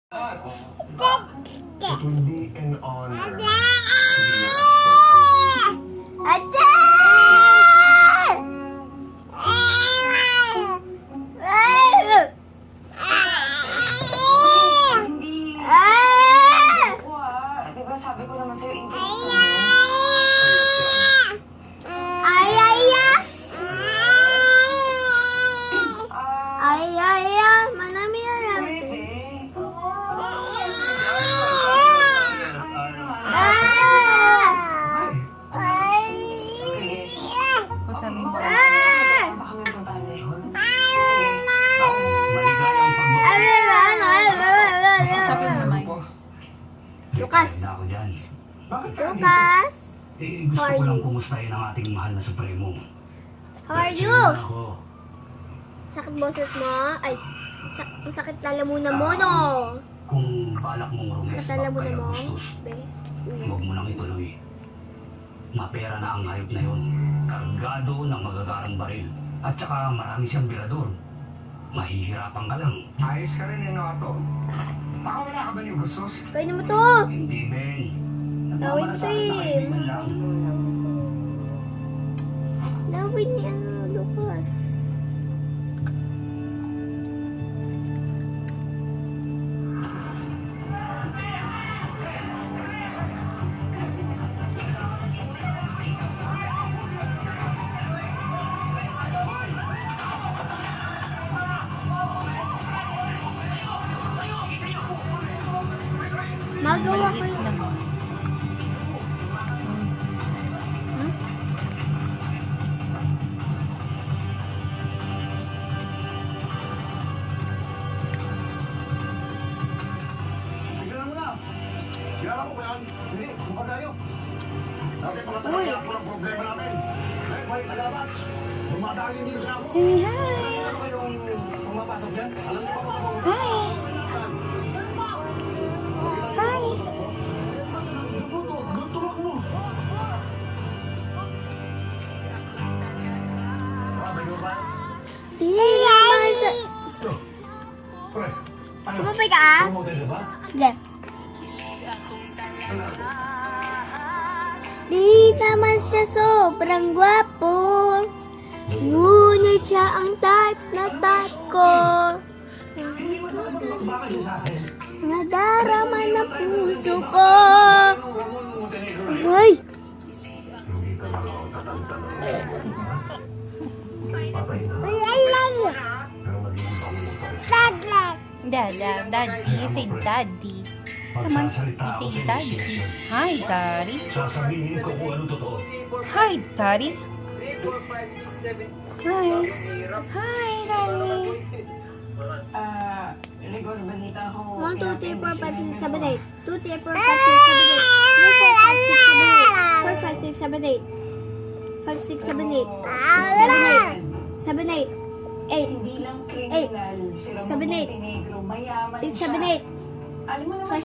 It will be an honor. Sabi ko naman sa'yo, hindi manami na lang. Sabi mo, baka may puntahan na yun. Sabi mo sa Mike. Lucas. Ako dyan. Bakit ka dito? Lucas. Gusto ko lang kumustahin ang ating mahal na Supremo. How are you? Ako. Sakit boses mo? Ay, sakit lalamunan mo, no? Kung balak mong Sakit rumesbak lalamunan kay mo? Augustus, Be. huwag mo nang ituloy. Mapera na ang hayop na yun. Kargado ng magagarang baril. At saka marami siyang birador. Mahihirapan ka lang. Ayos ka rin, Noto. Baka wala ka ba ni Gustos? Kainin mo to. Hindi, Ben. Lawin Nagmamalasakit to na eh. kaibigan lang. Lawin ni Lucas. Magawa ko yun. Tignan mo na. Kilala ko ba yan? Hindi, kumpa tayo. Dati pala sa Uy. kanya ako ng problema namin. Kahit may alabas, dumadali dito sa ako. Say hi. Ano ba yung pumapasok yan? Alam niyo ba kung Hi. Hi. tutulak mo? Sabi mo ba? Di naman sa... Pre, ano? Sumabay ka ah? Promoted na ba? Hindi. Di naman siya sobrang gwapo. Ngunit siya ang type na type ko. Bakit yun sa akin? Nadarama ng puso ko. Ay! Hindi ka lang ako tatantanong. Patay na. Pero magiging pangulo pa rin. Daddy. You say daddy. Come on. Magsasalita You ako say sa daddy. instruction. Hi, daddy. Sasabihin ko kung ano totoo. Hi, daddy. Hi. Hi, daddy. Rigor, balita ko. 1, 2, 3, 4, 5, 6, 7, 8. 2, 3, 4, 5, 6, 7, 8. 3, 4, 5, 6, 7, 8. 5, 6, 7, 8. 6, 7, 8. 7, 8. 8. Hindi lang criminal. Sila 7, 8. Montenegro, mayaman 6, siya. 7, 8. Alam mo naman